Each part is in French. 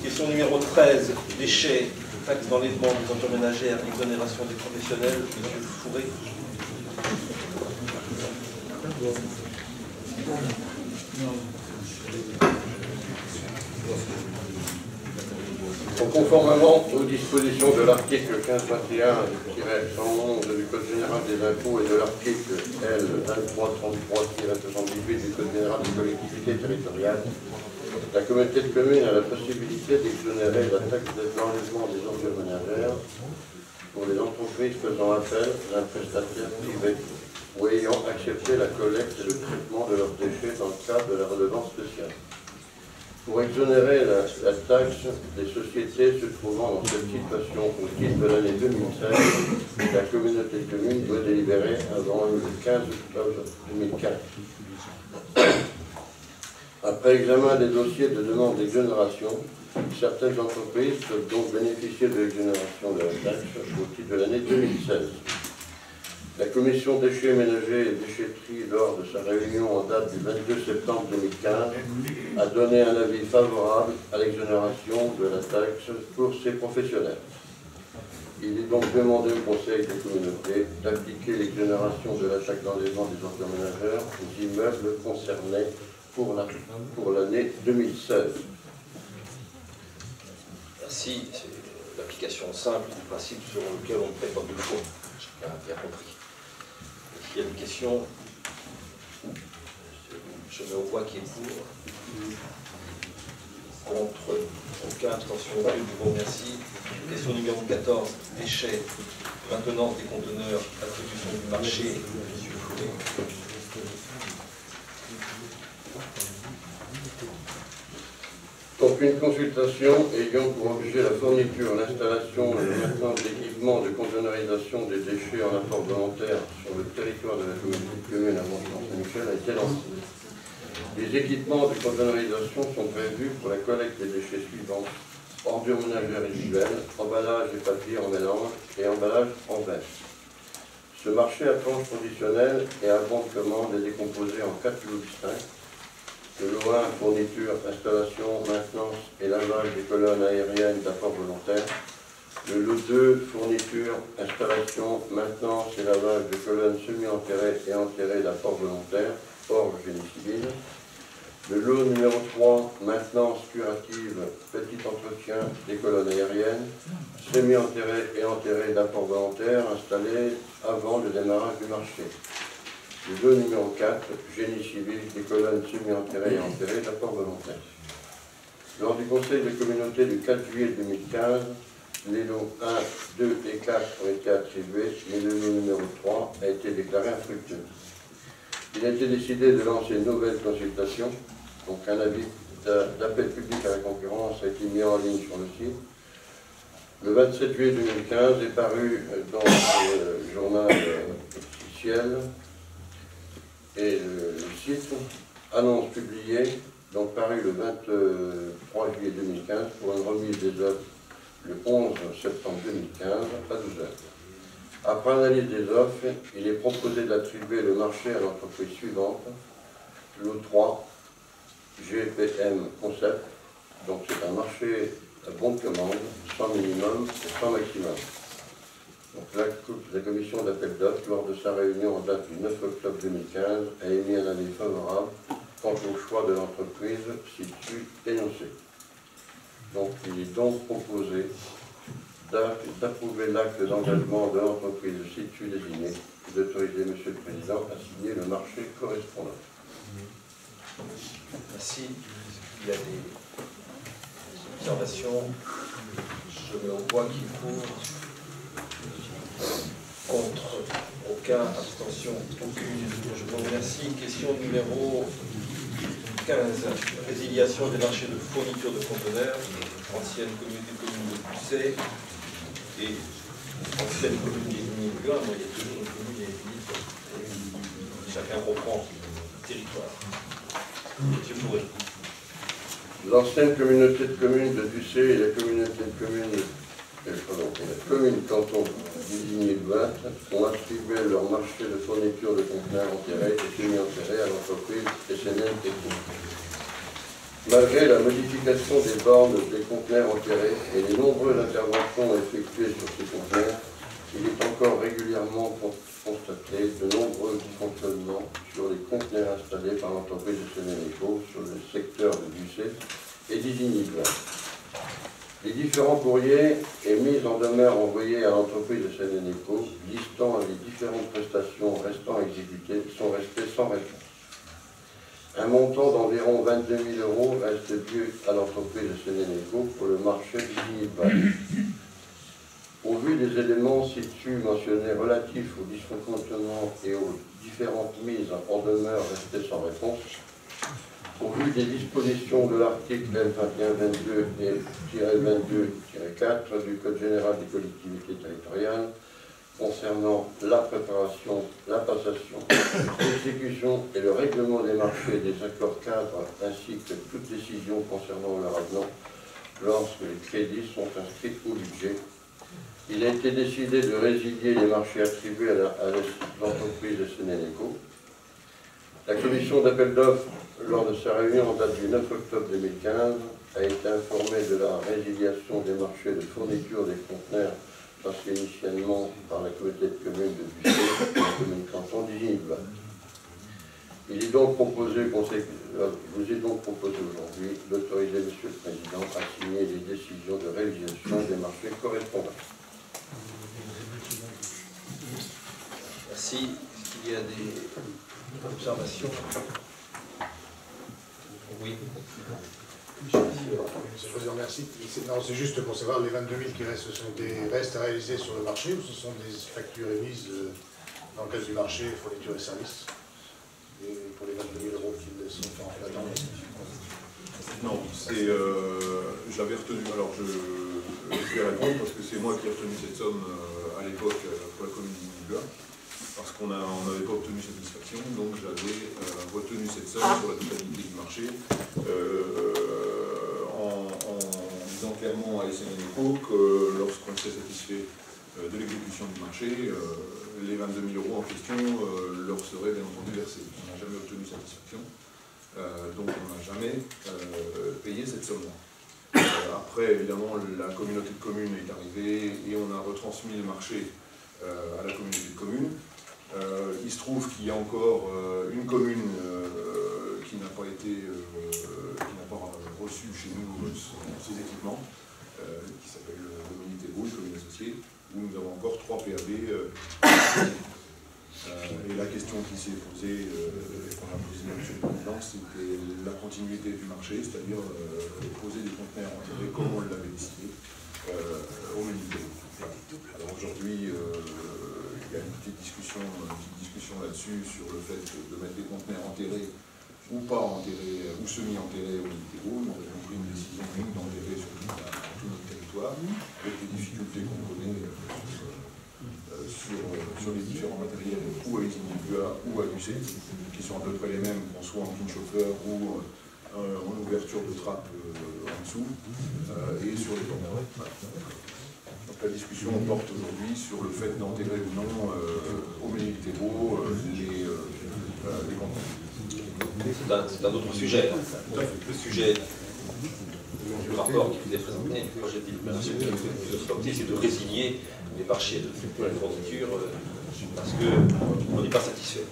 Question numéro 13, déchets, taxes d'enlèvement des ordures ménagères, exonération des professionnels. Monsieur Fourré. Conformément aux dispositions de l'article 1521-111 du Code général des impôts et de l'article L. 2333-78 du Code général des collectivités territoriales, la communauté de communes a la possibilité d'exonérer la taxe d'enlèvement des ordures ménagères pour les entreprises faisant appel à un prestataire privé ou ayant accepté la collecte et le traitement de leurs déchets dans le cadre de la redevance spéciale. Pour exonérer la taxe des sociétés se trouvant dans cette situation au titre de l'année 2016, la communauté de communes doit délibérer avant le 15 octobre 2015. Après examen des dossiers de demande d'exonération, certaines entreprises peuvent donc bénéficier de l'exonération de la taxe au titre de l'année 2016. La commission déchets ménagers et déchetterie, lors de sa réunion en date du 22 septembre 2015, a donné un avis favorable à l'exonération de la taxe pour ces professionnels. Il est donc demandé au Conseil des communautés d'appliquer l'exonération de la taxe d'enlèvement des ordures ménagères aux immeubles concernés pour l'année 2016. Merci. C'est l'application simple du principe sur lequel on ne fait pas de choix. Chacun a bien compris. S'il y a des questions, je mets au voix qui est pour. Contre, aucun, abstention, aucune, je vous remercie. Question numéro 14, déchets, maintenance des conteneurs, attribution du marché, monsieur Fourré. Donc une consultation ayant pour objet la fourniture, l'installation et le maintenance d'équipements de conteneurisation des déchets en apport volontaire sur le territoire de la communauté de communes à Mont-Saint-Michel a été lancée. Les équipements de conteneurisation sont prévus pour la collecte des déchets suivants: ordures ménagères résiduelles, emballage et papier en mélange et emballage en verre. Ce marché à planche traditionnelle et à bon de commande est décomposé en 4 lots distincts. Le lot 1, fourniture, installation, maintenance et lavage des colonnes aériennes d'apport volontaire. Le lot 2, fourniture, installation, maintenance et lavage de colonnes semi-enterrées et enterrées d'apport volontaire, hors génie civil. Le lot numéro 3, maintenance curative, petit entretien des colonnes aériennes, semi-enterrées et enterrées d'apport volontaire installées avant le démarrage du marché. Le lot numéro 4, génie civil, des colonnes semi-enterrées et enterrées d'apport volontaire. Lors du Conseil de communauté du 4 juillet 2015, les lots 1, 2 et 4 ont été attribués, mais le lot numéro 3 a été déclaré infructueux. Il a été décidé de lancer une nouvelle consultation, donc un avis d'appel public à la concurrence a été mis en ligne sur le site. Le 27 juillet 2015 est paru dans le journal officiel. Et le site, annonce publiée, donc paru le 23 juillet 2015 pour une remise des offres le 11 septembre 2015 à 12h. Après analyse des offres, il est proposé d'attribuer le marché à l'entreprise suivante, lot 3, GPM Concept, donc c'est un marché à bon de commande, 100 minimum et 100 maximum. Donc la commission d'appel d'offres, lors de sa réunion en date du 9 octobre 2015, a émis un avis favorable quant au choix de l'entreprise ci-dessus énoncé. Donc il est donc proposé d'approuver l'acte d'engagement de l'entreprise ci-dessus désignée et d'autoriser M. le Président à signer le marché correspondant. Merci. Il y a des observations. Je mets au voix qui est pour. Contre, aucun, abstention, aucune. Je vous remercie. Question numéro 15. Résiliation des marchés de fourniture de conteneurs, ancienne communauté de communes de Busset et ancienne commune des Lignes de Gland. Il y a toujours une commune et une chacun reprend le territoire. Monsieur Fourré. L'ancienne communauté de communes de Busset et la communauté de communes la commune canton d'Isigny-le-Bain ont attribué leur marché de fourniture de conteneurs enterrés et semi-enterrés à l'entreprise SNN Technique. Malgré la modification des bornes des conteneurs enterrés et les nombreuses interventions effectuées sur ces conteneurs, il est encore régulièrement constaté de nombreux dysfonctionnements sur les conteneurs installés par l'entreprise de Sénénéco sur le secteur de Bucé et d'Isigny-Vlain. Les différents courriers et mises en demeure envoyés à l'entreprise de Sénénéco listant les différentes prestations restant à exécuter sont restés sans réponse. Un montant d'environ 22 000 € reste dû à l'entreprise de Sénénéco pour le marché d'Isigny-Vlain. Au vu des éléments ci-dessus mentionnés relatifs au dysfonctionnement et aux différentes mises en demeure restées sans réponse, au vu des dispositions de l'article L2122 et -22-4 du Code général des collectivités territoriales concernant la préparation, la passation, l'exécution et le règlement des marchés et des accords cadres, ainsi que toute décision concernant leur avenant lorsque les crédits sont inscrits au budget, il a été décidé de résilier les marchés attribués à l'entreprise de Sénénéco. La commission d'appel d'offres, lors de sa réunion en date du 9 octobre 2015, a été informée de la résiliation des marchés de fourniture des conteneurs passés initialement par la communauté de communes de Bucé et la commune canton d'Isigny-Vlain. Vous est donc proposé aujourd'hui d'autoriser M. le Président à signer les décisions de réalisation des marchés correspondants. Merci. Est-ce qu'il y a des observations? Oui. Monsieur le Président, merci. C'est juste pour savoir, les 22 000 qui restent, ce sont des restes à réaliser sur le marché ou ce sont des factures émises dans le cadre du marché, fourniture et services? Et pour les 22 000 € qui sont en fait attendre? Non, c'est. J'avais retenu. Alors, je vais répondre parce que c'est moi qui ai retenu cette somme à l'époque pour la commune d'Isigny-Vlain, parce qu'on n'avait pas obtenu satisfaction, donc j'avais retenu cette somme sur la totalité du marché, en disant clairement à Sénénéco que lorsqu'on s'est satisfait de l'exécution du marché, les 22 000 € en question leur seraient bien entendu versés. On n'a jamais obtenu satisfaction, donc on n'a jamais payé cette somme-là. Après, évidemment, la communauté de communes est arrivée et on a retransmis le marché à la communauté de communes. Il se trouve qu'il y a encore une commune qui n'a pas reçu chez nous ses équipements, qui s'appelle Dominique Thébault, une commune associée, où nous avons encore 3 PAB. Et la question qui s'est posée, et qu'on a posée à M. le Président, c'était la continuité du marché, c'est-à-dire poser des conteneurs enterrés comme on l'avait décidé au Méditerranée. Alors aujourd'hui, il y a une petite discussion là-dessus sur le fait de mettre des conteneurs enterrés ou pas enterrés, ou semi-enterrés au Méditerranée. Nous avons pris une décision d'enterrer sur tout notre territoire, avec les difficultés qu'on connaît sur les différents matériels, ou à Isigny-Vlain ou à Bucé, qui sont à peu près les mêmes, qu'on soit en pin chauffeur ou en ouverture de trappe en dessous, et sur les bords. Donc la discussion porte aujourd'hui sur le fait d'enterrer ou non au Méditerranée les conteneurs. C'est un autre sujet. Le sujet du rapport qui vous est présenté, du projet de délibération qui c'est de résilier les marchés de fourniture parce qu'on n'est pas satisfait.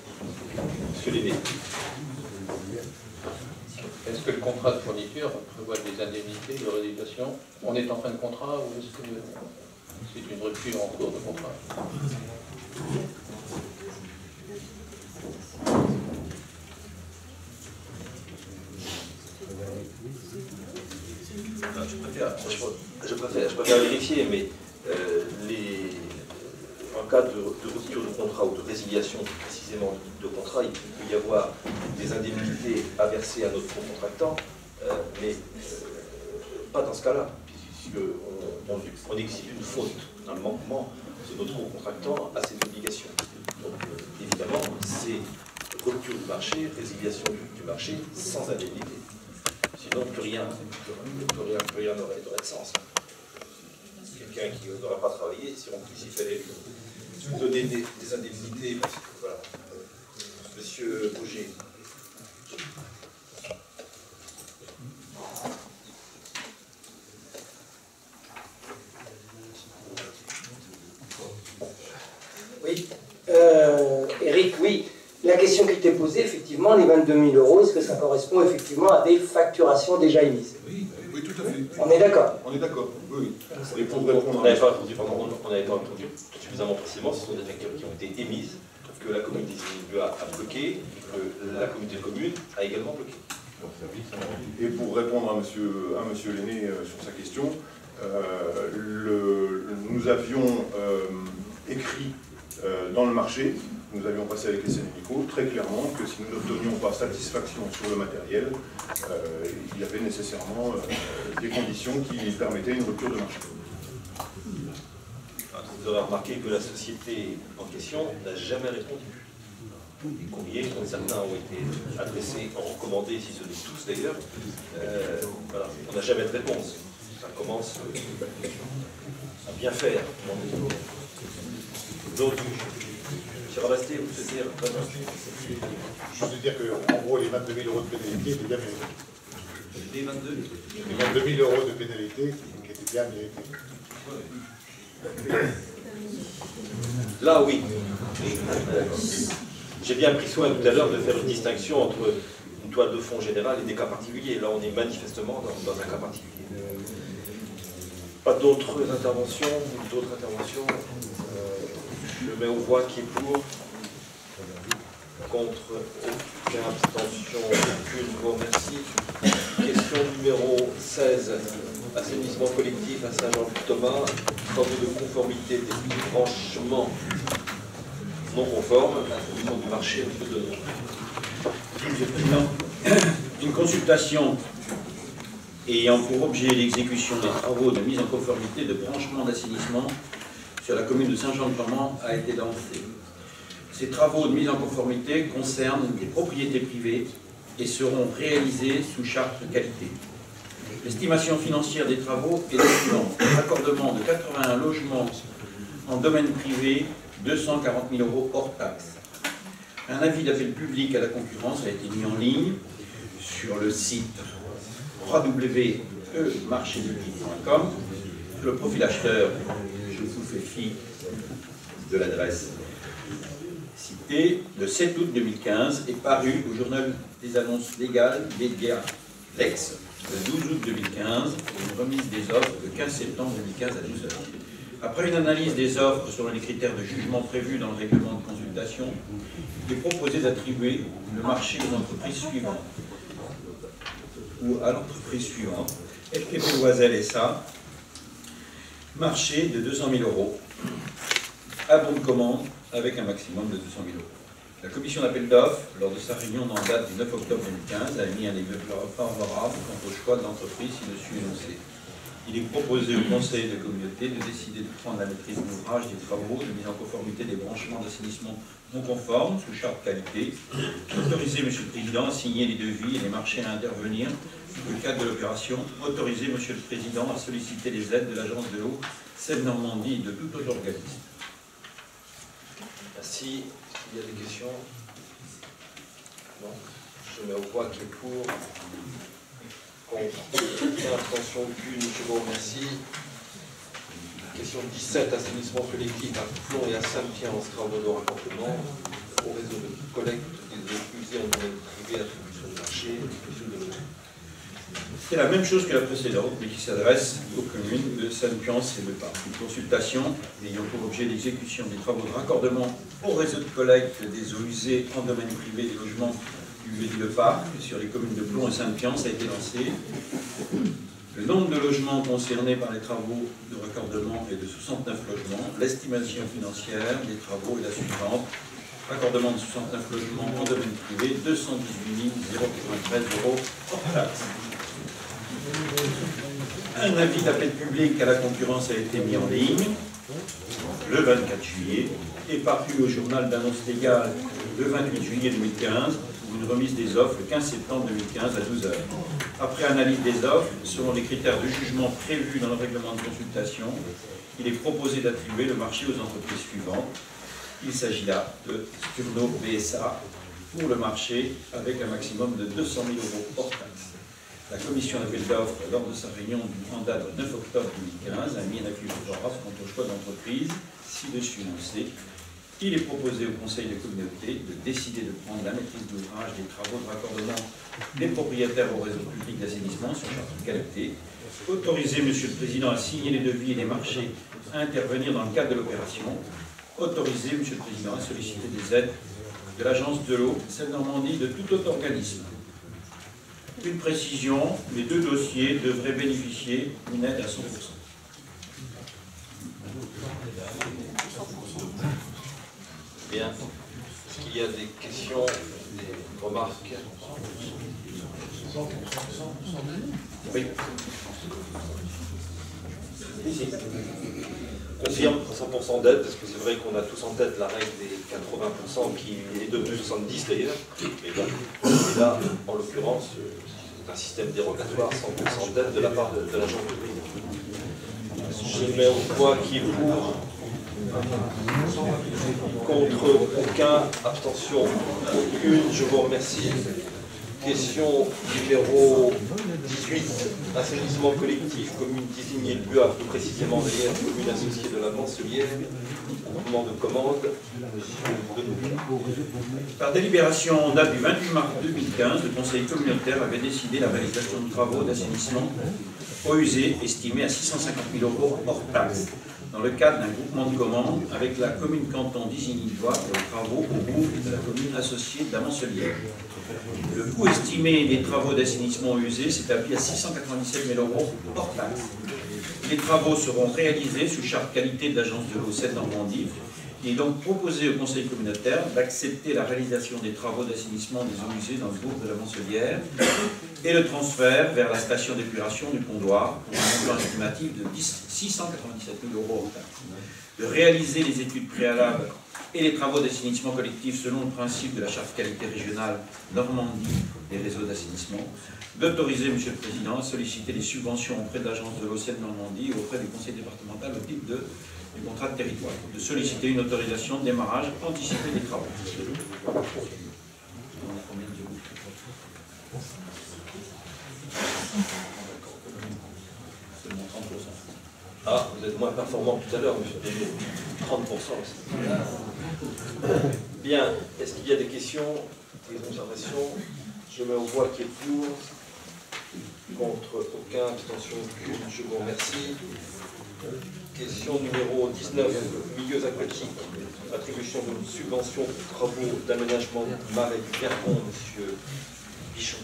Est-ce que le contrat de fourniture prévoit des indemnités de résiliation? On est en fin de contrat ou est-ce que c'est une rupture en cours de contrat? Je préfère vérifier, mais en cas de rupture de contrat ou de résiliation précisément de contrat, il peut y avoir des indemnités à verser à notre contractant, mais pas dans ce cas-là, puisqu'on exige une faute, un manquement de notre contractant à cette obligation. Donc évidemment, c'est rupture du marché, résiliation du marché sans indemnité. Sinon, plus rien n'aurait de sens. Quelqu'un qui n'aurait pas travaillé, si en plus il fallait lui donner des indemnités, parce que voilà. Monsieur Bouger. question qui était posée, effectivement, les 22 000 euros, est-ce que ça correspond effectivement à des facturations déjà émises? Oui, tout à fait. On est d'accord? On est d'accord, oui. Et pour On répondre n'avait pas répondu suffisamment précisément, ce sont des factures qui ont été émises, que la communauté de a bloqué, que la communauté de communes a également bloqué. Et pour répondre à monsieur Lenné sur sa question, nous avions écrit dans le marché, nous avions passé avec les syndicaux très clairement que si nous n'obtenions pas satisfaction sur le matériel, il y avait nécessairement des conditions qui permettaient une rupture de marché. Vous aurez remarqué que la société en question n'a jamais répondu. Les courriers, dont certains ont été adressés, recommandés, si ce n'est tous d'ailleurs, voilà, on n'a jamais de réponse. Ça commence à bien faire. Donc, M. Rabasté, vous souhaitez Juste de dire qu'en gros, les 22 000 euros de pénalité étaient bien mérités. les 22 Les 22 000 euros de pénalité qui étaient bien mérités. Là, oui. J'ai bien pris soin tout à l'heure de faire une distinction entre une toile de fond générale et des cas particuliers. Là, on est manifestement dans un cas particulier. Pas d'autres interventions? Je mets aux voix qui est pour, contre, aucune abstention, aucune. Je vous remercie. Question numéro 16. Assainissement collectif à Saint-Jean-du-Thomas. Travaux de conformité des branchements non conformes à la condition du marché. Monsieur Denon. Monsieur le Président, une consultation ayant pour objet l'exécution des travaux de mise en conformité de branchements d'assainissement sur la commune de Saint-Jean-de-Thomas a été lancée. Ces travaux de mise en conformité concernent des propriétés privées et seront réalisés sous charte de qualité. L'estimation financière des travaux est la suivante. Raccordement de 81 logements en domaine privé, 240 000 euros hors taxes. Un avis d'appel public à la concurrence a été mis en ligne sur le site www.marchépublic.com. Le profil acheteur, je vous fais fi de l'adresse citée, le 7 août 2015 est paru au journal des annonces légales Média Lex le 12 août 2015 et une remise des offres le 15 septembre 2015 à 12h. Après une analyse des offres selon les critères de jugement prévus dans le règlement de consultation, il est proposé d'attribuer le marché aux entreprises suivantes ou à l'entreprise suivante. FPP Loisel SA, marché de 200 000 euros, à bon de commande avec un maximum de 200 000 euros. La commission d'appel d'offres, lors de sa réunion en date du 9 octobre 2015, a émis un avis favorable quant au choix de l'entreprise ci-dessus énoncé. Il est proposé au conseil de communauté de décider de prendre la maîtrise d'ouvrage des travaux de mise en conformité des branchements d'assainissement non conformes sous charte qualité, autoriser M. le Président à signer les devis et les marchés à intervenir dans le cadre de l'opération, autoriser M. le Président à solliciter les aides de l'Agence de l'eau Seine-Normandie et de tout autre organisme. Merci. Il y a des questions? Non. Je mets au voix qui est pour. Contre. Abstention aucune. Je vous remercie. Question 17. Assainissement collectif à Plon et à Saint-Pierre en travaux de raccordement au réseau de collecte des eaux usées en domaine privé, attribution de marché. C'est la même chose que la précédente, mais qui s'adresse aux communes de Saint-Piance et de Parc. Une consultation ayant pour objet l'exécution des travaux de raccordement au réseau de collecte des eaux usées en domaine privé des logements du Védile-Parc sur les communes de Plon et Saint-Piance a été lancé. Le nombre de logements concernés par les travaux de raccordement est de 69 logements. L'estimation financière des travaux est la suivante. Raccordement de 69 logements en domaine privé, 218 093 euros hors taxe. Un avis d'appel public à la concurrence a été mis en ligne le 24 juillet et paru au journal d'annonce légale le 28 juillet 2015 pour une remise des offres le 15 septembre 2015 à 12h. Après analyse des offres, selon les critères de jugement prévus dans le règlement de consultation, il est proposé d'attribuer le marché aux entreprises suivantes. Il s'agit là de Sturno BSA pour le marché avec un maximum de 200 000 euros hors taxe. La commission d'appel d'offres, lors de sa réunion du mandat du 9 octobre 2015, a mis un avis favorable quant au choix d'entreprise ci-dessus énoncé. il est proposé au Conseil de communauté de décider de prendre la maîtrise d'ouvrage des travaux de raccordement des propriétaires au réseau public d'assainissement sur charte de qualité, autoriser Monsieur le Président à signer les devis et les marchés à intervenir dans le cadre de l'opération, autoriser Monsieur le Président à solliciter des aides de l'Agence de l'eau Seine-Normandie de tout autre organisme. Une précision, les deux dossiers devraient bénéficier d'une aide à 100%. Bien. Est-ce qu'il y a des questions, des remarques? Oui. Ici. Confirme 100% d'aide, parce que c'est vrai qu'on a tous en tête la règle des 80% qui est devenue 70 d'ailleurs. Et là, en l'occurrence, c'est un système dérogatoire, 100% d'aide de la part de l'agent public. Je mets au point qui est pour. Contre aucun, abstention aucune, je vous remercie. Question numéro 18, assainissement collectif, commune désignée le lieu, plus précisément d'ailleurs, commune associée de la Mancelière, groupement de commande, Par délibération en date du 28 mars 2015, le Conseil communautaire avait décidé la réalisation de travaux d'assainissement eau usée estimés à 650 000 € hors taxe, dans le cadre d'un groupement de commande avec la commune canton d'Isigny-Blois pour les travaux au groupe de la commune associée d'Amancelière. Le coût estimé des travaux d'assainissement eau usée s'établit à 697 000 € hors taxe. Les travaux seront réalisés sous charte qualité de l'Agence de l'eau Seine-Normandie. Il est donc proposé au Conseil communautaire d'accepter la réalisation des travaux d'assainissement des eaux usées dans le groupe de la Mancelière et le transfert vers la station d'épuration du Pondoir pour un montant estimatif de 697 000 € hors taxe. De réaliser les études préalables et les travaux d'assainissement collectif selon le principe de la charte qualité régionale Normandie des réseaux d'assainissement, d'autoriser, Monsieur le Président, à solliciter les subventions auprès de l'Agence de l'eau Seine-Normandie et auprès du Conseil départemental au titre du contrat de territoire, de solliciter une autorisation de démarrage anticipé des travaux. Ah, vous êtes moins performant tout à l'heure, monsieur Deschamps. 30% aussi. Bien, est-ce qu'il y a des questions, des observations? Je mets au voix qui est pour. Contre aucun, abstention aucune, je vous remercie. Question numéro 19, milieux aquatiques. Attribution de subvention pour travaux d'aménagement du marais du Pierpont, monsieur Bichon.